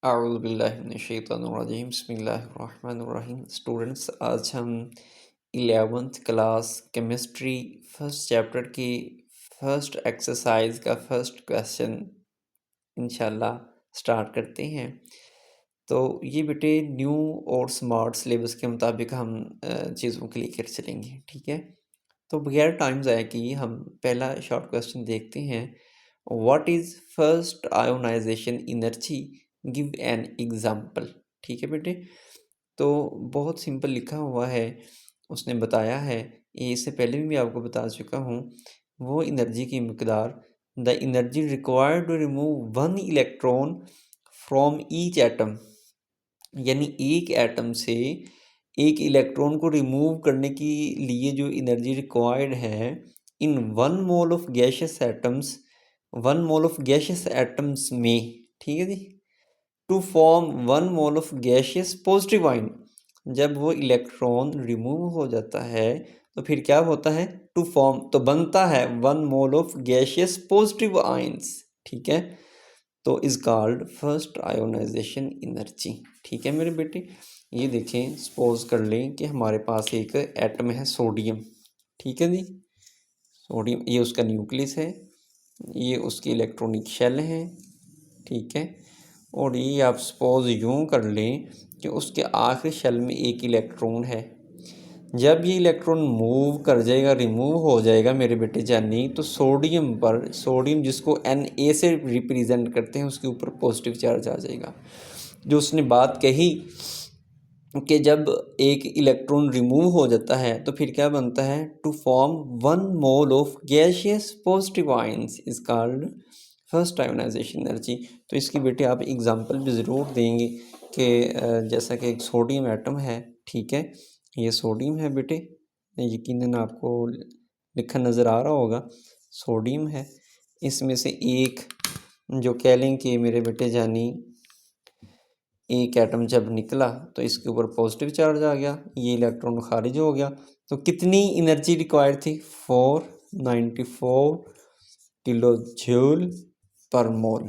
अऊज़ुबिल्लाहिमिनश्शैतानिर्रजीम बिस्मिल्लाहिर्रहमानिर्रहीम। स्टूडेंट्स, आज हम 11th class chemistry first chapter की फर्स्ट एक्सरसाइज का फर्स्ट क्वेश्चन इंशाल्लाह स्टार्ट करते हैं। तो ये बेटे न्यू और स्मार्ट सिलेबस के मुताबिक हम चीज़ों को लेकर चलेंगे, ठीक है। तो बगैर टाइम ज़ाया किए हम पहला शॉर्ट क्वेश्चन देखते हैं। What is first ionization energy, give an example. ठीक है बेटे, तो बहुत सिंपल लिखा हुआ है, उसने बताया है, ये इससे पहले भी मैं आपको बता चुका हूँ। वो एनर्जी की मकदार, the energy required to remove one electron from each atom, यानी एक एटम से एक इलेक्ट्रॉन को रिमूव करने के लिए जो एनर्जी रिक्वायर्ड है in one mole of gaseous atoms, one mole of gaseous atoms में, ठीक है जी, to form one mole of gaseous positive ion. जब वो इलेक्ट्रॉन रिमूव हो जाता है तो फिर क्या होता है, टू फॉर्म, तो बनता है one mole of gaseous positive ions, ठीक है। तो is called first ionization energy. ठीक है मेरे बेटे, ये देखें, सपोज कर लें कि हमारे पास एक एटम है सोडियम, ठीक है जी। सोडियम, ये उसका न्यूक्लियस है, ये उसकी इलेक्ट्रॉनिक शेल है, ठीक है। और ये आप सपोज यूँ कर लें कि उसके आखिरी शेल में एक इलेक्ट्रॉन है। जब ये इलेक्ट्रॉन मूव कर जाएगा, रिमूव हो जाएगा मेरे बेटे जानी, तो सोडियम पर, सोडियम जिसको Na से रिप्रेजेंट करते हैं, उसके ऊपर पॉजिटिव चार्ज आ जाएगा। जो उसने बात कही कि जब एक इलेक्ट्रॉन रिमूव हो जाता है तो फिर क्या बनता है, to form one mole of gaseous positive ions is called first ionization energy. तो इसकी बेटे आप एग्जांपल भी ज़रूर देंगे कि जैसा कि एक सोडियम एटम है, ठीक है, ये सोडियम है बेटे, यकीनन आपको लिखा नज़र आ रहा होगा, सोडियम है। इसमें से एक जो कह लें कि मेरे बेटे जानी एक एटम जब निकला तो इसके ऊपर पॉजिटिव चार्ज आ गया, ये इलेक्ट्रॉन खारिज हो गया, तो कितनी एनर्जी रिक्वायर्ड थी, 494 किलो जूल पर मोल।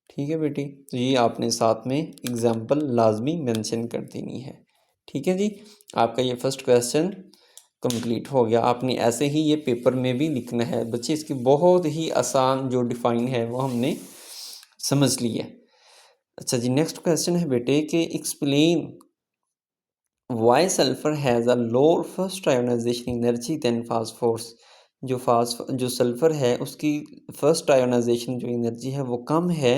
ठीक है बेटी, तो ये आपने साथ में एग्जाम्पल लाजमी मेंशन कर देनी है। ठीक है जी, आपका ये फर्स्ट क्वेश्चन कंप्लीट हो गया। आपने ऐसे ही ये पेपर में भी लिखना है बच्चे, इसकी बहुत ही आसान जो डिफाइन है वो हमने समझ ली है। अच्छा जी, नेक्स्ट क्वेश्चन है बेटे कि explain why sulphur has a lower first ionization energy than phosphorus. जो सल्फर है उसकी फर्स्ट आयोनाइजेशन जो एनर्जी है वो कम है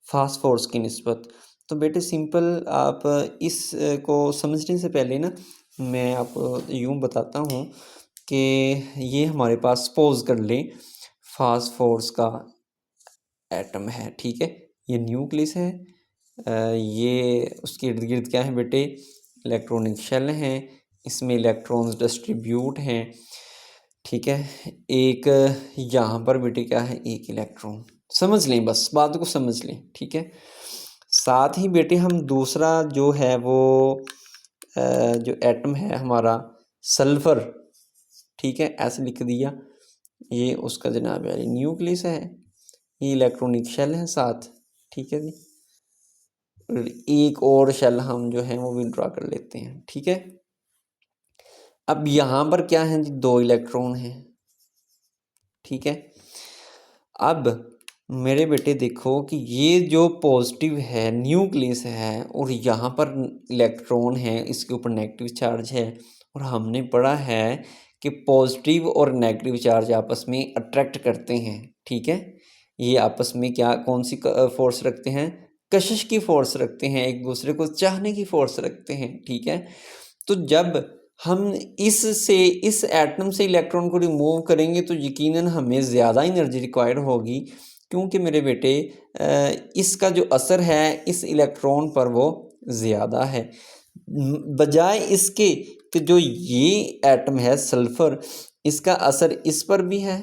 फास्फोरस की निस्बत। तो बेटे सिंपल, आप इस को समझने से पहले ना मैं आपको यूँ बताता हूँ कि ये हमारे पास सपोज कर लें फास्फोरस का एटम है, ठीक है, ये न्यूक्लियस है, ये उसके इर्द गिर्द क्या है बेटे, इलेक्ट्रॉनिक शेल हैं, इसमें इलेक्ट्रॉन्स डिस्ट्रीब्यूट हैं, ठीक है। एक यहाँ पर बेटे क्या है, एक इलेक्ट्रॉन, समझ लें, बस बात को समझ लें, ठीक है। साथ ही बेटे हम दूसरा जो है वो जो एटम है हमारा सल्फर, ठीक है, ऐसे लिख दिया, ये उसका जनाब यानी न्यूक्लियस है, ये इलेक्ट्रॉनिक शेल है साथ, ठीक है जी। एक और शेल हम जो है वो विड्रॉ कर लेते हैं, ठीक है। अब यहाँ पर क्या है जी, 2 इलेक्ट्रॉन हैं, ठीक है। अब मेरे बेटे देखो कि ये जो पॉजिटिव है न्यूक्लियस है और यहाँ पर इलेक्ट्रॉन है, इसके ऊपर नेगेटिव चार्ज है, और हमने पढ़ा है कि पॉजिटिव और नेगेटिव चार्ज आपस में अट्रैक्ट करते हैं, ठीक है। ये आपस में क्या, कौन सी फोर्स रखते हैं, कशिश की फोर्स रखते हैं, एक दूसरे को चाहने की फोर्स रखते हैं, ठीक है। तो जब हम इस एटम से इलेक्ट्रॉन को रिमूव करेंगे तो यकीनन हमें ज़्यादा एनर्जी रिक्वायर्ड होगी, क्योंकि मेरे बेटे इसका जो असर है इस इलेक्ट्रॉन पर वो ज़्यादा है, बजाय इसके कि जो ये एटम है सल्फ़र, इसका असर इस पर भी है,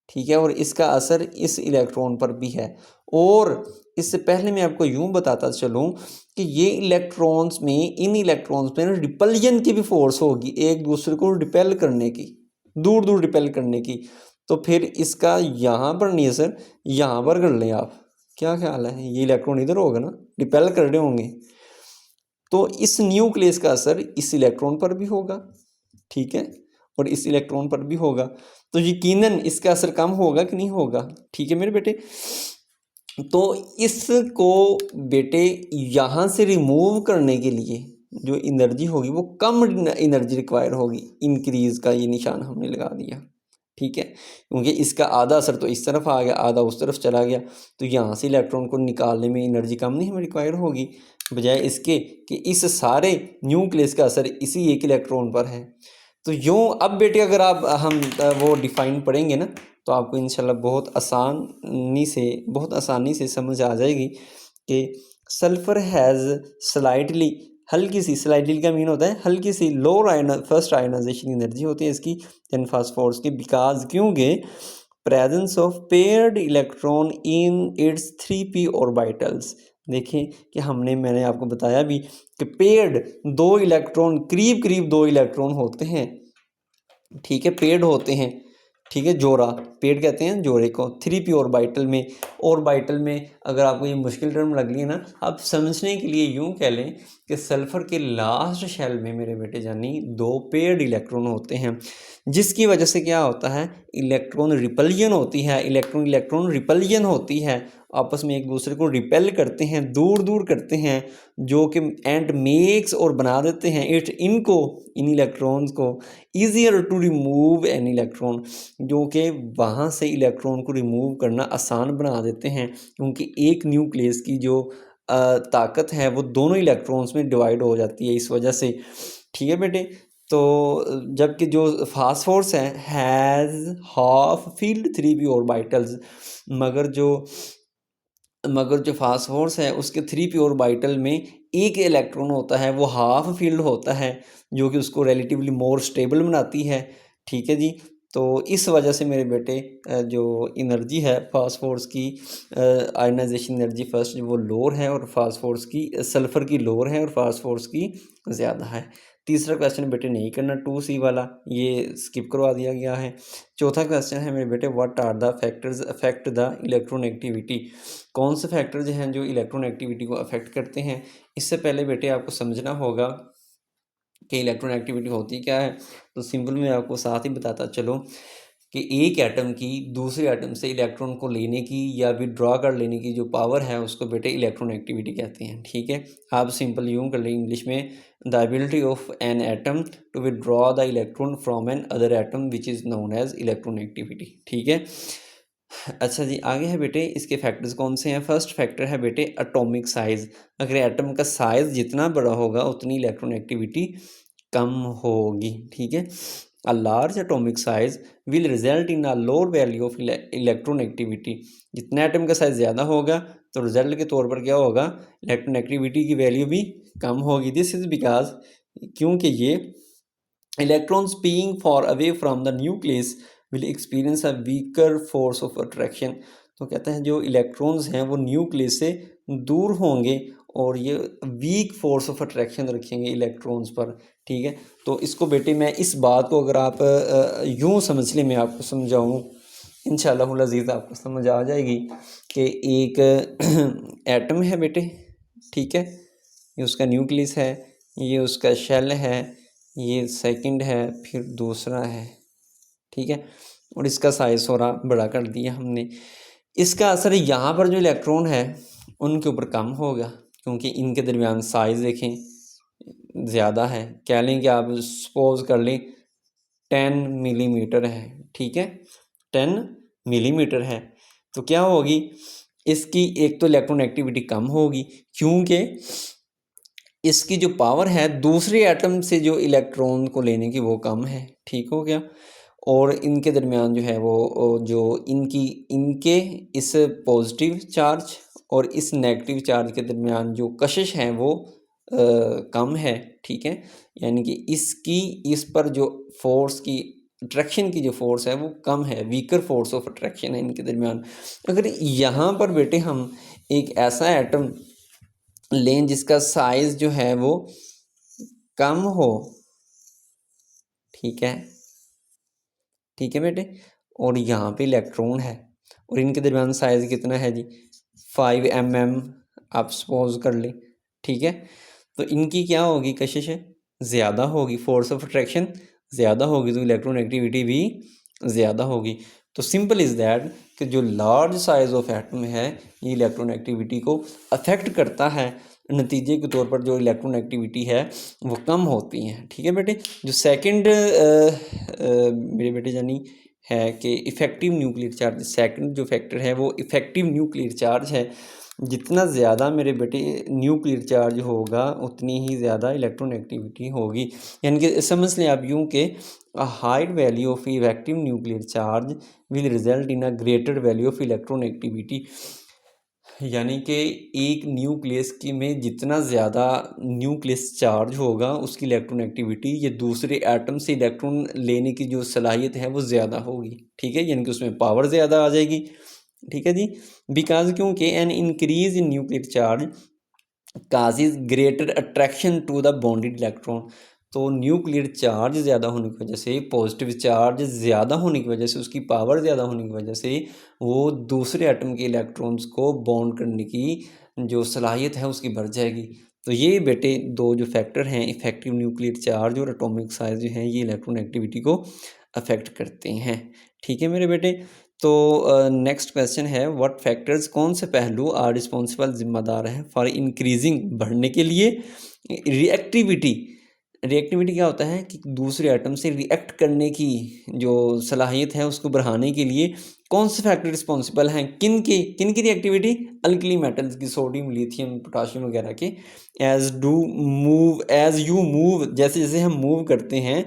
ठीक है, और इसका असर इस इलेक्ट्रॉन पर भी है। और इससे पहले मैं आपको यूँ बताता चलूँ कि ये इलेक्ट्रॉन्स में, इन इलेक्ट्रॉन्स में रिपल्जन की भी फोर्स होगी, एक दूसरे को रिपेल करने की, दूर दूर रिपेल करने की। तो फिर इसका यहाँ पर नहीं असर, यहाँ पर कर लें आप, क्या ख्याल है, ये इलेक्ट्रॉन इधर होगा ना, रिपेल कर रहे होंगे, तो इस न्यूक्लियस का असर इस इलेक्ट्रॉन पर भी होगा, ठीक है, और इस इलेक्ट्रॉन पर भी होगा, तो यकीनन इसका असर कम होगा कि नहीं होगा, ठीक है मेरे बेटे। तो इसको बेटे यहाँ से रिमूव करने के लिए जो एनर्जी होगी वो कम एनर्जी रिक्वायर होगी, इंक्रीज का ये निशान हमने लगा दिया, ठीक है, क्योंकि इसका आधा असर तो इस तरफ आ गया, आधा उस तरफ चला गया, तो यहाँ से इलेक्ट्रॉन को निकालने में एनर्जी कम नहीं हमें रिक्वायर होगी, बजाय इसके कि इस सारे न्यूक्लियस का असर इसी एक इलेक्ट्रॉन पर है। तो यूँ अब बेटे अगर आप हम वो डिफाइन पढ़ेंगे ना, तो आपको इंशाल्लाह बहुत आसानी से समझ आ जाएगी कि सल्फ़र हैज़ स्लाइटली, हल्की सी, स्लाइटली का मीन होता है हल्की सी लोअर फर्स्ट आयनाइजेशन एनर्जी होती है इसकी देन फास्फोरस की, बिकॉज क्योंकि presence of paired electron in its 3p orbitals. देखें कि मैंने आपको बताया भी कि पेयर्ड दो इलेक्ट्रॉन, करीब करीब दो इलेक्ट्रॉन होते हैं, ठीक है, पेड होते हैं, ठीक है, जोड़ा, पेड कहते हैं जोड़े को, 3p ऑर्बिटल में। ऑर्बिटल में अगर आपको ये मुश्किल टर्म लग रही है ना, आप समझने के लिए यूं कह लें कि सल्फर के लास्ट शेल में मेरे बेटे जानी दो पेड इलेक्ट्रॉन होते हैं, जिसकी वजह से क्या होता है, इलेक्ट्रॉन रिपल्जन होती है, इलेक्ट्रॉन इलेक्ट्रॉन रिपल्जन होती है, आपस में एक दूसरे को रिपेल करते हैं, दूर दूर करते हैं, जो कि एंड मेक्स और बना देते हैं इन इलेक्ट्रॉन्स को easier to remove an electron, जो कि वहाँ से इलेक्ट्रॉन को रिमूव करना आसान बना देते हैं, क्योंकि एक न्यूक्लियस की जो ताकत है वो दोनों इलेक्ट्रॉन्स में डिवाइड हो जाती है इस वजह से, ठीक है बेटे। तो जबकि जो फास्फोरस है has half field 3p orbitals, मगर जो फास्फोरस है उसके 3p ऑर्बिटल में एक इलेक्ट्रॉन होता है, वो हाफ फील्ड होता है, जो कि उसको रिलेटिवली मोर स्टेबल बनाती है, ठीक है जी। तो इस वजह से मेरे बेटे जो एनर्जी है फास्फोरस की, आयनाइजेशन एनर्जी फर्स्ट वो लोअर है, और फास्फोरस की सल्फ़र की लोअर है और फास्फोरस की ज़्यादा है। तीसरा क्वेश्चन बेटे नहीं करना, 2c वाला ये स्किप करवा दिया गया है। चौथा क्वेश्चन है मेरे बेटे, what are the factors affect the electron activity, कौन से फैक्टर जो हैं जो इलेक्ट्रॉन एक्टिविटी को अफेक्ट करते हैं। इससे पहले बेटे आपको समझना होगा कि इलेक्ट्रॉन एक्टिविटी होती क्या है, तो सिंपल में आपको साथ ही बताता चलो कि एक एटम की दूसरे एटम से इलेक्ट्रॉन को लेने की या विड्रॉ कर लेने की जो पावर है उसको बेटे इलेक्ट्रॉन एक्टिविटी कहते हैं, ठीक है। आप सिंपल यूँ कर लें इंग्लिश में, the ability of an atom to withdraw the electron from an other atom which is known as electron activity, ठीक है। अच्छा जी, आगे है बेटे इसके फैक्टर्स कौन से हैं। फर्स्ट फैक्टर है बेटे एटॉमिक साइज़, अगर एटम का साइज़ जितना बड़ा होगा उतनी इलेक्ट्रॉन एक्टिविटी कम होगी, ठीक है। A large atomic size will result in a lower value of electron activity, जितना एटम का साइज ज़्यादा होगा तो रिजल्ट के तौर पर क्या होगा, इलेक्ट्रॉन एक्टिविटी की वैल्यू भी कम होगी। दिस इज़ बिकॉज, क्योंकि ये electrons being for away from the nucleus will experience a weaker force of attraction, तो कहते हैं जो इलेक्ट्रॉन्स हैं वो न्यूक्लियस से दूर होंगे और ये वीक फोर्स ऑफ अट्रैक्शन रखेंगे इलेक्ट्रॉन्स पर, ठीक है। तो इसको बेटे मैं इस बात को अगर आप यूँ समझ लें, मैं आपको समझाऊँ इंशाअल्लाह अज़ीज़ आपको समझ आ जाएगी कि एक एटम है बेटे, ठीक है, ये उसका न्यूक्लियस है, ये उसका शेल है, ये सेकंड है, फिर दूसरा है, ठीक है, और इसका साइज़ थोड़ा बड़ा कर दिया हमने। इसका असर यहाँ पर जो इलेक्ट्रॉन है उनके ऊपर कम होगा, क्योंकि इनके दरमियान साइज़ देखें ज़्यादा है, कह लें कि आप सपोज कर लें 10 मिलीमीटर है, ठीक है, 10 मिलीमीटर है, तो क्या होगी इसकी, एक तो इलेक्ट्रॉन एक्टिविटी कम होगी, क्योंकि इसकी जो पावर है दूसरे एटम से जो इलेक्ट्रॉन को लेने की वो कम है, ठीक हो गया। और इनके दरमियान जो है वो जो इनके इस पॉजिटिव चार्ज और इस नेगेटिव चार्ज के दरमियान जो कशिश है वो कम है, ठीक है, यानी कि इसकी इस पर जो फोर्स की अट्रैक्शन की जो फोर्स है वो कम है, वीकर फोर्स ऑफ अट्रैक्शन है इनके दरमियान। अगर यहाँ पर बेटे हम एक ऐसा एटम लें जिसका साइज जो है वो कम हो, ठीक है, ठीक है बेटे, और यहाँ पे इलेक्ट्रॉन है और इनके दरमियान साइज कितना है जी 5 mm आप सपोज कर लें, ठीक है। तो इनकी क्या होगी कशिश ज़्यादा होगी, फोर्स ऑफ अट्रैक्शन ज़्यादा होगी, तो इलेक्ट्रोनेगेटिविटी भी ज़्यादा होगी। तो सिंपल इज़ दैट कि जो लार्ज साइज़ ऑफ एटम है ये इलेक्ट्रोनेगेटिविटी को अफेक्ट करता है, नतीजे के तौर पर जो इलेक्ट्रोनेगेटिविटी है वो कम होती है, ठीक है बेटे। जो सेकंड मेरे बेटे जानी है कि इफ़ेक्टिव न्यूक्लियर चार्ज, सेकंड जो फैक्टर है वो इफ़ेक्टिव न्यूक्लियर चार्ज है। जितना ज़्यादा मेरे बेटे न्यूक्लियर चार्ज होगा उतनी ही ज़्यादा इलेक्ट्रोनेगेटिविटी होगी। यानी कि समझ लें आप यूँ कि a high value of effective nuclear charge will result in a greater value of electronegativity. यानी कि एक न्यूक्लियस की में जितना ज़्यादा न्यूक्लियस चार्ज होगा उसकी इलेक्ट्रोनेगेटिविटी ये दूसरे एटम से इलेक्ट्रॉन लेने की जो सलाहियत है वो ज़्यादा होगी, ठीक है। यानी कि उसमें पावर ज़्यादा आ जाएगी, ठीक है जी। बिकॉज क्योंकि an increase in nuclear charge causes greater attraction to the bonded electron. तो न्यूक्लियर चार्ज ज़्यादा होने की वजह से, पॉजिटिव चार्ज ज़्यादा होने की वजह से, उसकी पावर ज़्यादा होने की वजह से वो दूसरे एटम के इलेक्ट्रॉन्स को बॉन्ड करने की जो सलाहियत है उसकी बढ़ जाएगी। तो ये बेटे दो जो फैक्टर हैं, इफेक्टिव न्यूक्लियर चार्ज और एटॉमिक साइज जो हैं, ये इलेक्ट्रोनेगेटिविटी को अफेक्ट करते हैं, ठीक है मेरे बेटे। तो नेक्स्ट क्वेश्चन है व्हाट फैक्टर्स, कौन से पहलू आर रिस्पॉन्सिबल जिम्मेदार हैं फॉर इंक्रीजिंग बढ़ने के लिए रिएक्टिविटी। रिएक्टिविटी क्या होता है कि दूसरे एटम से रिएक्ट करने की जो सलाहियत है उसको बढ़ाने के लिए कौन से फैक्टर रिस्पॉन्सिबल हैं, किन की रिएक्टिविटी, अल्कली मेटल्स की, सोडियम लिथियम पोटाशियम वगैरह के। एज यू मूव, जैसे जैसे हम मूव करते हैं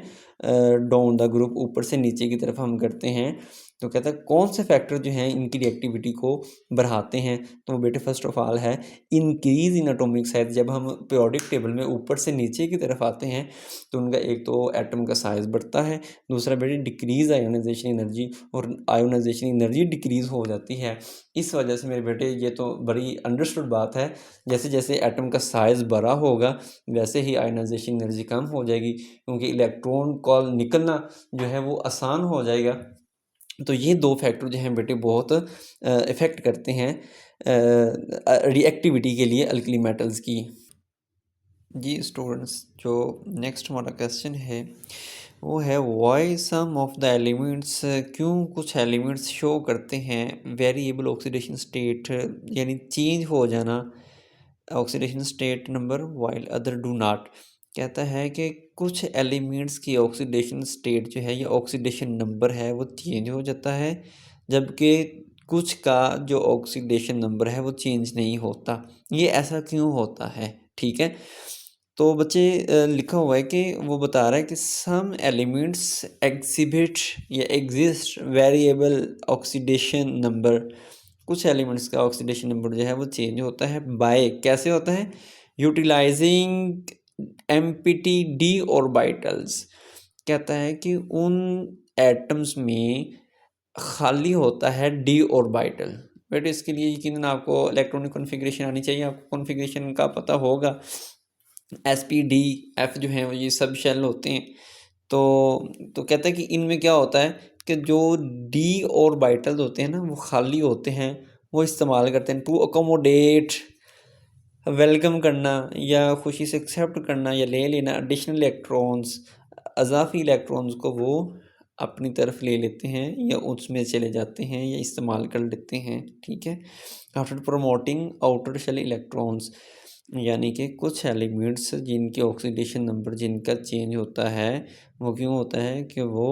डाउन द ग्रुप, ऊपर से नीचे की तरफ हम करते हैं, तो कहता है कौन से फैक्टर जो हैं इनकी रिएक्टिविटी को बढ़ाते हैं। तो वो बेटे फर्स्ट ऑफ ऑल है इंक्रीज इन एटॉमिक साइज। जब हम पीरियोडिक टेबल में ऊपर से नीचे की तरफ आते हैं तो उनका एक तो एटम का साइज बढ़ता है, दूसरा बेटे डिक्रीज आयोनाइजेशन एनर्जी, और आयोनाइजेशन एनर्जी डिक्रीज हो जाती है। इस वजह से मेरे बेटे ये तो बड़ी अंडरस्टूड बात है, जैसे जैसे एटम का साइज़ बड़ा होगा वैसे ही आयोनाइजेशन एनर्जी कम हो जाएगी, क्योंकि इलेक्ट्रॉन कॉल निकलना जो है वो आसान हो जाएगा। तो ये दो फैक्टर जो हैं बेटे बहुत इफ़ेक्ट करते हैं रिएक्टिविटी के लिए अल्कली मेटल्स की। जी स्टूडेंट्स, जो नेक्स्ट हमारा क्वेश्चन है वो है why some of the elements, क्यों कुछ एलिमेंट्स शो करते हैं वेरिएबल ऑक्सीडेशन स्टेट, यानी चेंज हो जाना oxidation state number while other do not. कहता है कि कुछ एलिमेंट्स की ऑक्सीडेशन स्टेट जो है या ऑक्सीडेशन नंबर है वो चेंज हो जाता है, जबकि कुछ का जो ऑक्सीडेशन नंबर है वो चेंज नहीं होता। ये ऐसा क्यों होता है, ठीक है। तो बच्चे लिखा हुआ है कि वो बता रहा है कि सम एलिमेंट्स एग्जिबिट या एग्जिस्ट वेरिएबल ऑक्सीडेशन नंबर। कुछ एलिमेंट्स का ऑक्सीडेशन नंबर जो है वो चेंज होता है बाय, कैसे होता है, यूटिलाइजिंग एम्पिटी डी ऑर्बिटल्स। कहता है कि उन एटम्स में खाली होता है डी ऑर्बिटल। बट इसके लिए यकीनन आपको इलेक्ट्रॉनिक कॉन्फ़िगरेशन आनी चाहिए, आपको कॉन्फ़िगरेशन का पता होगा। SP D F जो हैं ये सब शेल होते हैं। तो कहता है कि इनमें क्या होता है कि जो डी ऑर्बिटल्स होते हैं ना वो खाली होते हैं, वो इस्तेमाल करते हैं टू अकोमोडेट, वेलकम करना या खुशी से एक्सेप्ट करना या ले लेना एडिशनल इलेक्ट्रॉन्स, अज़ाफ़ी इलेक्ट्रॉन्स को वो अपनी तरफ ले लेते हैं या उसमें चले जाते हैं या इस्तेमाल कर लेते हैं, ठीक है। After promoting outer shell electrons, यानी कि कुछ एलिमेंट्स जिनके ऑक्सीडेशन नंबर जिनका चेंज होता है वो क्यों होता है कि वो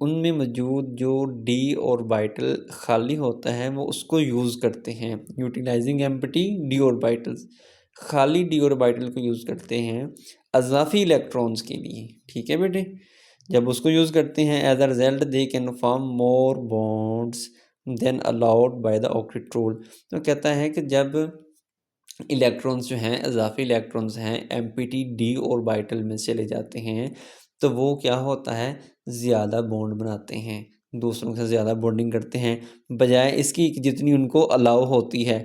उनमें मौजूद जो डी ऑर्बिटल खाली होता है वो उसको यूज़ करते हैं। यूटिलाइजिंग एम्प्टी डी ऑर्बिटल्स, खाली डी ऑर्बिटल को यूज़ करते हैं अज़ाफ़ी इलेक्ट्रॉन्स के लिए, ठीक है बेटे। जब उसको यूज़ करते हैं as a result they can form more bonds than allowed by the octet rule. तो कहता है कि जब इलेक्ट्रॉन्स जो हैं इजाफी इलेक्ट्रॉन्स हैं एम्पिटी डी ऑर्बिटल में चले जाते हैं तो वो क्या होता है ज़्यादा बॉन्ड बनाते हैं, दूसरों से ज़्यादा बॉन्डिंग करते हैं बजाय इसकी कि जितनी उनको अलाउ होती है,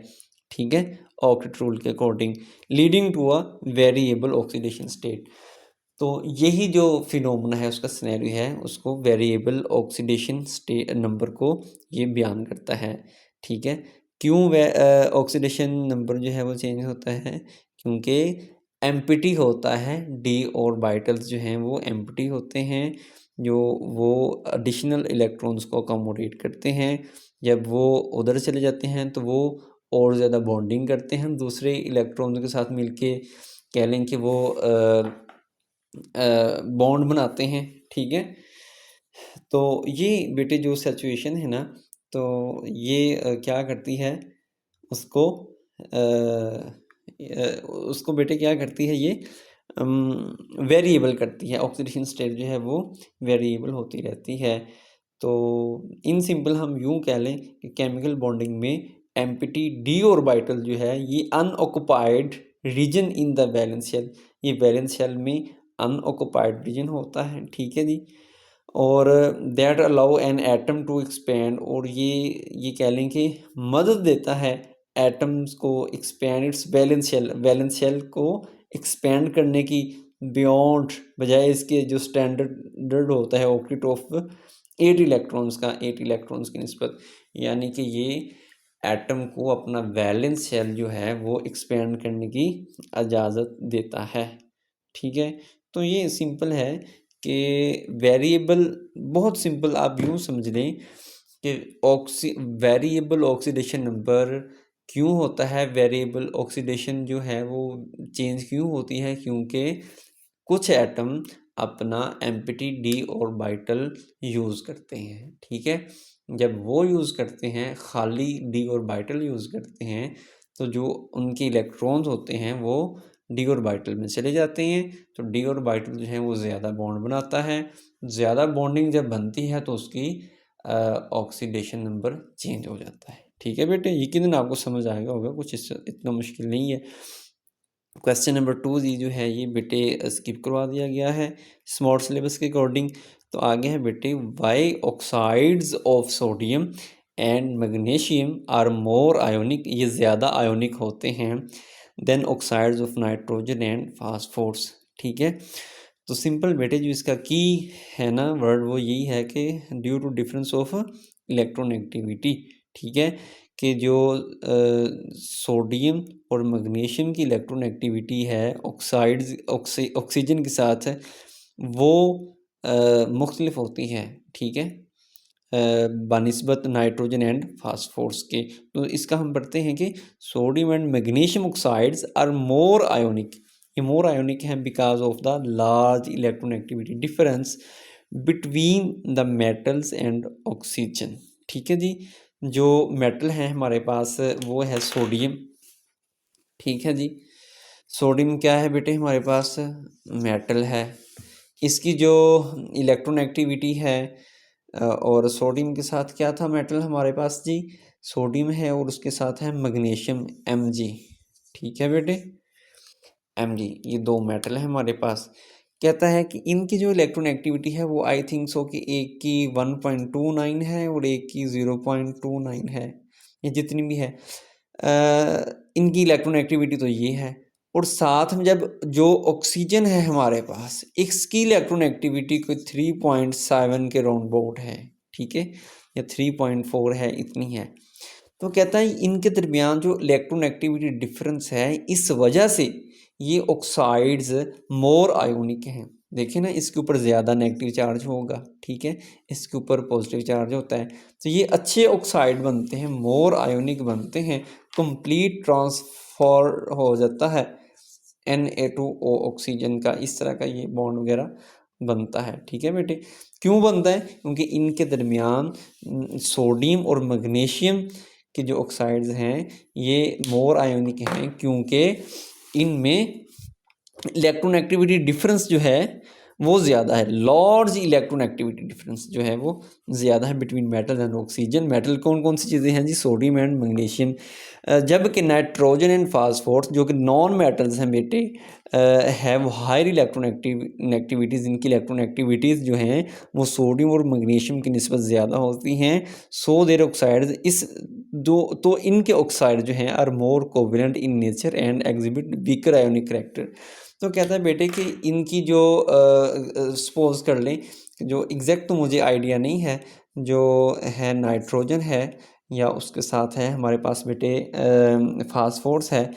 ठीक है, ऑक्टेट रूल के according, leading to a variable oxidation state. तो यही जो फिनोमेना है उसका सिनेरियो है उसको वेरिएबल ऑक्सीडेशन स्टेट नंबर को ये बयान करता है, ठीक है। क्यों ऑक्सीडेशन नंबर जो है वो चेंज होता है? क्योंकि एम्प्टी होता है, डी ऑर्बिटल्स जो हैं वो एम्प्टी होते हैं, जो वो एडिशनल इलेक्ट्रॉन्स को अकोमोडेट करते हैं। जब वो उधर चले जाते हैं तो वो और ज़्यादा बॉन्डिंग करते हैं दूसरे इलेक्ट्रॉन्स के साथ मिलके, कह लें कि वो बॉन्ड बनाते हैं, ठीक है। तो ये बेटे जो सिचुएशन है ना, तो ये क्या करती है उसको, उसको बेटे क्या करती है, ये वेरिएबल करती है। ऑक्सीडेशन स्टेट जो है वो वेरिएबल होती रहती है। तो इन सिंपल हम यूँ कह लें कि केमिकल बॉन्डिंग में एम्प्टी डी ऑर्बिटल जो है ये unoccupied region in the valence shell, ये वैलेंस शेल में अनऑक्युपाइड रीजन होता है, ठीक है जी। और that allow an atom to expand, और ये कह लें कि मदद देता है एटम्स को एक्सपेंड इट्स वैलेंस शेल को एक्सपेंड करने की, बियॉन्ड, बजाय इसके जो स्टैंडर्ड होता है ऑक्टेट ऑफ 8 इलेक्ट्रॉन्स का, 8 इलेक्ट्रॉन्स की निस्बत। यानी कि ये एटम को अपना वैलेंस शेल जो है वो एक्सपेंड करने की इजाज़त देता है, ठीक है। तो ये सिंपल है कि वेरिएबल, बहुत सिंपल आप यूँ समझ लें कि वेरिएबल ऑक्सीडेशन नंबर क्यों होता है, वेरिएबल ऑक्सीडेशन जो है वो चेंज क्यों होती है, क्योंकि कुछ एटम अपना एम्प्टी डी ऑर्बिटल यूज़ करते हैं, ठीक है। जब वो यूज़ करते हैं, खाली डी ऑर्बिटल यूज़ करते हैं, तो जो उनके इलेक्ट्रॉन्स होते हैं वो डी ऑर्बिटल में चले जाते हैं। तो डी ऑर्बिटल जो है वो ज़्यादा बॉन्ड बनाता है, ज़्यादा बॉन्डिंग जब बनती है तो उसकी ऑक्सीडेशन नंबर चेंज हो जाता है, ठीक है बेटे। यकीनन आपको समझ आएगा होगा, कुछ इतना मुश्किल नहीं है। क्वेश्चन नंबर 2 जी जो है ये बेटे स्किप करवा दिया गया है स्मार्ट सिलेबस के अकॉर्डिंग। तो आगे है बेटे, why oxides of sodium and magnesium are more ionic, ये ज़्यादा आयोनिक होते हैं than oxides of nitrogen and phosphorus, ठीक है। तो सिंपल बेटे जो इसका की है ना वर्ड, वो यही है कि due to difference of electronegativity, ठीक है, कि जो सोडियम और मैग्नीशियम की इलेक्ट्रोनेगेटिविटी है ऑक्सीजन के साथ वो मुख्तलिफ होती है, ठीक है, बनिस्बत नाइट्रोजन एंड फास्फोर्स के। तो इसका हम पढ़ते हैं कि sodium and magnesium oxides are more ionic, ये मोर आयोनिक हैं because of the large electronegativity difference between the metals and oxygen, ठीक है जी। जो मेटल है हमारे पास वो है सोडियम, ठीक है जी। सोडियम क्या है बेटे हमारे पास, मेटल है। इसकी जो इलेक्ट्रोनेगेटिविटी है और सोडियम के साथ क्या था मेटल हमारे पास जी, सोडियम है और उसके साथ है मैग्नीशियम Mg, ठीक है बेटे, Mg, ये दो मेटल है हमारे पास। कहता है कि इनकी जो इलेक्ट्रोनेगेटिविटी है वो आई थिंक सो कि एक की 1.29 है और एक की 0.29 है, ये जितनी भी है इनकी इलेक्ट्रोनेगेटिविटी तो ये है। और साथ में जब जो ऑक्सीजन है हमारे पास, इसकी इलेक्ट्रोनेगेटिविटी कोई 3.7 के राउंड अबाउट है, ठीक है, या 3.4 है, इतनी है। तो कहता है इनके दरमियान जो इलेक्ट्रोनेगेटिविटी डिफरेंस है, इस वजह से ये ऑक्साइड्स मोर आयोनिक हैं। देखिए ना, इसके ऊपर ज़्यादा नेगेटिव चार्ज होगा, ठीक है, इसके ऊपर पॉजिटिव चार्ज होता है, तो ये अच्छे ऑक्साइड बनते हैं, मोर आयोनिक बनते हैं, कंप्लीट ट्रांसफर हो जाता है Na2O ऑक्सीजन का, इस तरह का ये बॉन्ड वगैरह बनता है, ठीक है बेटे। क्यों बनता है, क्योंकि इनके दरमियान सोडियम और मैग्नीशियम के जो ऑक्साइड्स हैं ये मोर आयोनिक हैं, क्योंकि इनमें इलेक्ट्रोनेगेटिविटी डिफरेंस जो है वो ज़्यादा है, लार्ज इलेक्ट्रोनेगेटिविटी डिफरेंस जो है वो ज़्यादा है between metal and oxygen. Metal कौन कौन सी चीज़ें हैं जी, सोडियम एंड मैग्नीशियम, जबकि नाइट्रोजन एंड फास्फोर्स जो कि नॉन मेटल्स हैं बेटे है वो हायर इलेक्ट्रोनेगेटिविटीज़, इनकी इलेक्ट्रोनेगेटिविटीज़ जो हैं वो सोडियम और मैग्नीशियम की निस्बत ज़्यादा होती हैं। सो देयर ऑक्साइड्स, इस दो तो इनके ऑक्साइड जो हैं are more covalent in nature and exhibit weaker ionic character. तो कहता है बेटे कि इनकी जो सपोज कर लें, जो एग्जैक्ट तो मुझे आइडिया नहीं है, जो है नाइट्रोजन है या उसके साथ है हमारे पास बेटे फास्फोर्स है।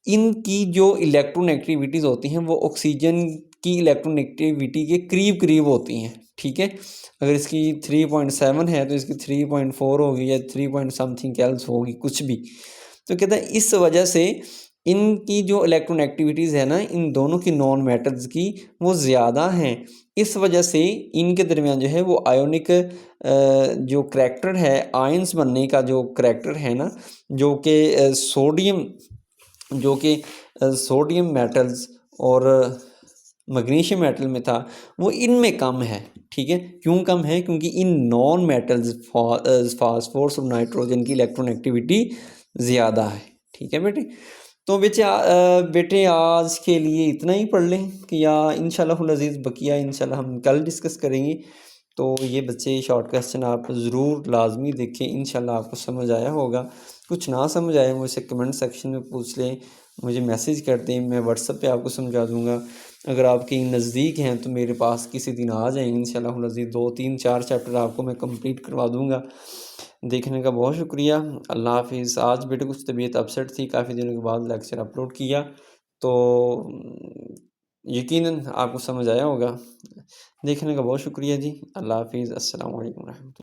इनकी जो इलेक्ट्रोनेगेटिविटीज़ होती हैं वो ऑक्सीजन की इलेक्ट्रोनेगेटिविटी के करीब करीब होती हैं, ठीक है। अगर इसकी 3.7 है तो इसकी 3.4 होगी या 3 पॉइंट समथिंग एल्स होगी, कुछ भी। तो कहता है इस वजह से इनकी जो इलेक्ट्रोनेगेटिविटीज़ है ना, इन दोनों की नॉन मेटल्स की, वो ज़्यादा हैं। इस वजह से इनके दरमियान जो है वो आयोनिक जो करैक्टर है, आयंस बनने का जो करैक्टर है ना, जो कि सोडियम मेटल्स और मैग्नीशियम मेटल में था, वो इनमें कम है, ठीक है। क्यों कम है? क्योंकि इन नॉन मेटल्स फास्फोरस और नाइट्रोजन की इलेक्ट्रोनेगेटिविटी ज़्यादा है, ठीक है बेटे। तो बेटे आज के लिए इतना ही पढ़ लें कि या इंशाल्लाहुल अज़ीज़ बकिया इंशाल्लाह हम कल डिस्कस करेंगे। तो ये बच्चे शॉर्ट क्वेश्चन आप ज़रूर लाजमी देखें, इंशाल्लाह आपको समझ आया होगा। कुछ ना समझ आए मुझसे कमेंट सेक्शन में पूछ लें, मुझे मैसेज कर दें, मैं व्हाट्सएप पे आपको समझा दूँगा। अगर आप कहीं नज़दीक हैं तो मेरे पास किसी दिन आ जाएँ इंशाल्लाहुल अज़ीज़, 2, 3, 4 चैप्टर आपको मैं कंप्लीट करवा दूँगा। देखने का बहुत शुक्रिया। अल्लाह हाफ़िज़। आज बेटे कुछ तबीयत अपसेट थी, काफ़ी दिनों के बाद लेक्चर अपलोड किया, तो यकीनन आपको समझ आया होगा। देखने का बहुत शुक्रिया जी। अल्लाह हाफ़िज़। अस्सलाम वालेकुम रहमतुल्लाह।